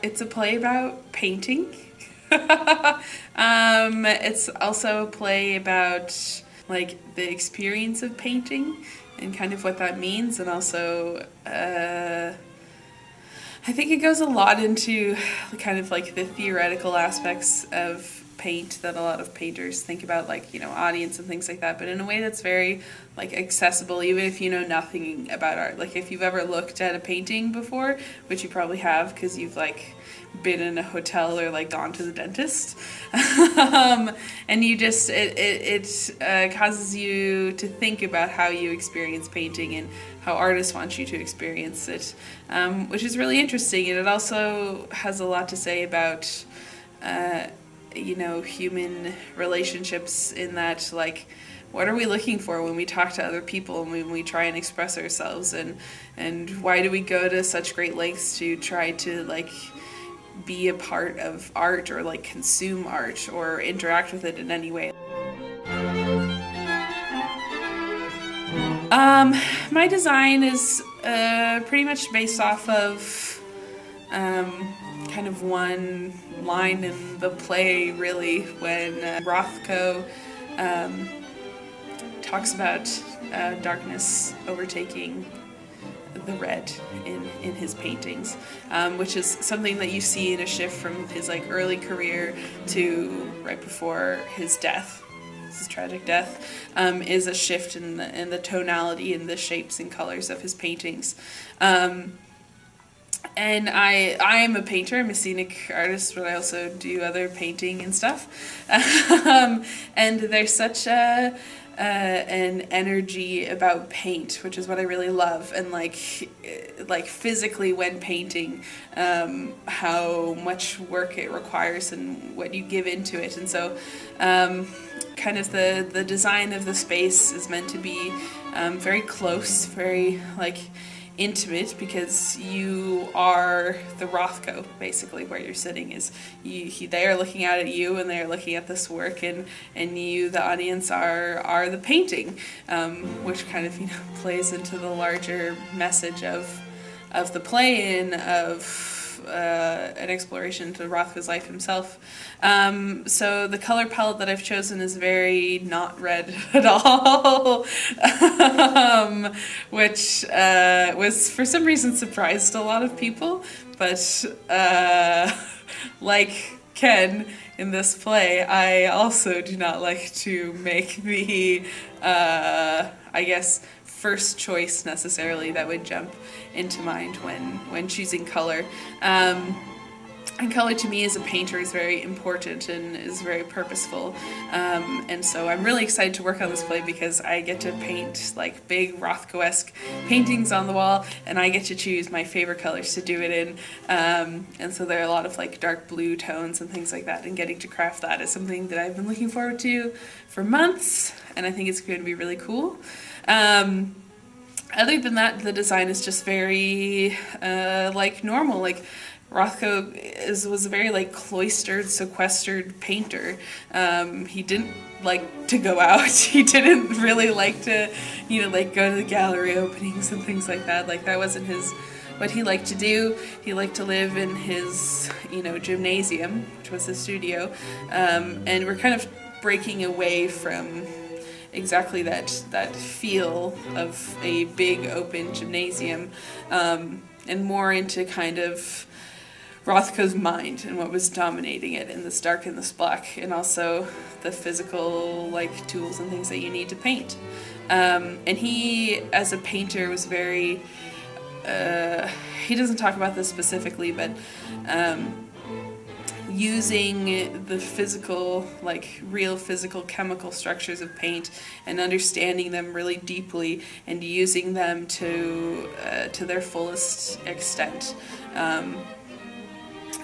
It's a play about painting. It's also a play about like the experience of painting and kind of what that means, and also I think it goes a lot into kind of like the theoretical aspects of paint that a lot of painters think about, like, you know, audience and things like that, but in a way that's very like accessible, even if you know nothing about art. Like if you've ever looked at a painting before, which you probably have because you've like been in a hotel or like gone to the dentist, and you just it causes you to think about how you experience painting and how artists want you to experience it, which is really interesting. And it also has a lot to say about you know, human relationships, in that like what are we looking for when we talk to other people and when we try and express ourselves, and why do we go to such great lengths to try to like be a part of art or like consume art or interact with it in any way. My design is pretty much based off of kind of one line in the play, really, when Rothko talks about darkness overtaking the red in his paintings, which is something that you see in a shift from his like early career to right before his death. His tragic death is a shift in the tonality and the shapes and colors of his paintings. And I am a painter. I'm a scenic artist, but I also do other painting and stuff. And there's such an energy about paint, which is what I really love. And like physically when painting, how much work it requires and what you give into it. And so kind of the design of the space is meant to be very close, very like intimate, because you are the Rothko, basically, where you're sitting is they are looking out at you and they're looking at this work, and you, the audience, are the painting, which kind of, you know, plays into the larger message of the play and of an exploration into Rothko's life himself. So the color palette that I've chosen is very not red at all, which was for some reason surprised a lot of people, but like Ken in this play, I also do not like to make the I guess first choice necessarily that would jump into mind when choosing color. And color to me as a painter is very important and is very purposeful. And so I'm really excited to work on this play because I get to paint like big Rothko-esque paintings on the wall, and I get to choose my favorite colors to do it in. And so there are a lot of like dark blue tones and things like that, and getting to craft that is something that I've been looking forward to for months, and I think it's going to be really cool. Other than that, the design is just very like normal. Like Rothko was a very like cloistered, sequestered painter. He didn't like to go out. He didn't really like to, you know, like go to the gallery openings and things like that. Like that wasn't what he liked to do. He liked to live in his, you know, gymnasium, which was his studio. And we're kind of breaking away from exactly that feel of a big open gymnasium, and more into kind of Rothko's mind and what was dominating it in this dark and this black, and also the physical like tools and things that you need to paint. And he, as a painter, was very he doesn't talk about this specifically, but using the physical, like real physical chemical structures of paint and understanding them really deeply and using them to their fullest extent.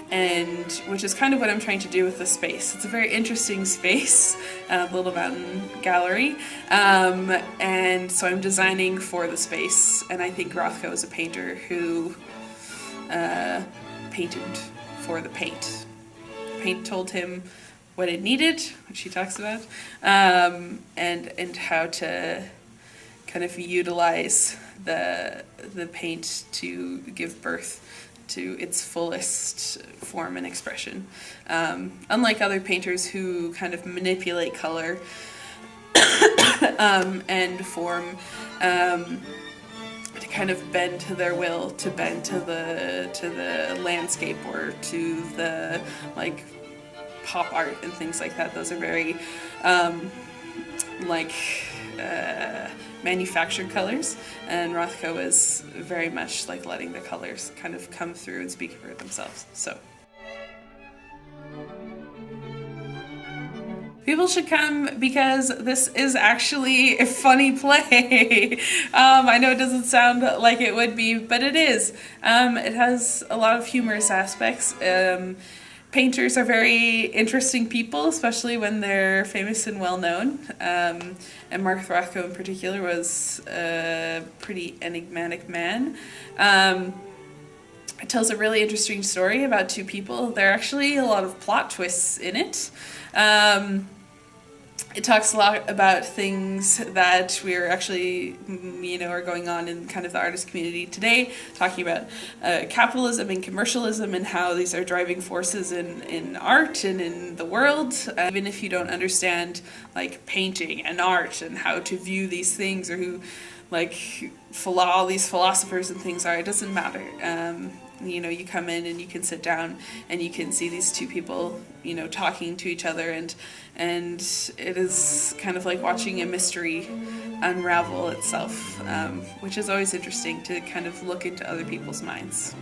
And which is kind of what I'm trying to do with the space. It's a very interesting space, the Little Mountain Gallery, and so I'm designing for the space, and I think Rothko is a painter who painted for the paint. Paint told him what it needed, which he talks about, and how to kind of utilize the paint to give birth to its fullest form and expression. Unlike other painters who kind of manipulate color and form to kind of bend to their will, to bend to the landscape or to the like pop art and things like that. Those are very manufactured colors, and Rothko is very much like letting the colors kind of come through and speak for themselves. So people should come because this is actually a funny play. I know it doesn't sound like it would be, but it is. It has a lot of humorous aspects. Painters are very interesting people, especially when they're famous and well known. And Mark Rothko in particular was a pretty enigmatic man. It tells a really interesting story about two people. There are actually a lot of plot twists in it. It talks a lot about things that we're actually, are going on in kind of the artist community today, talking about capitalism and commercialism and how these are driving forces in art and in the world. Even if you don't understand like painting and art and how to view these things or who all these philosophers and things are, it doesn't matter. You come in and you can sit down and you can see these two people, talking to each other, and it is kind of like watching a mystery unravel itself, which is always interesting to kind of look into other people's minds.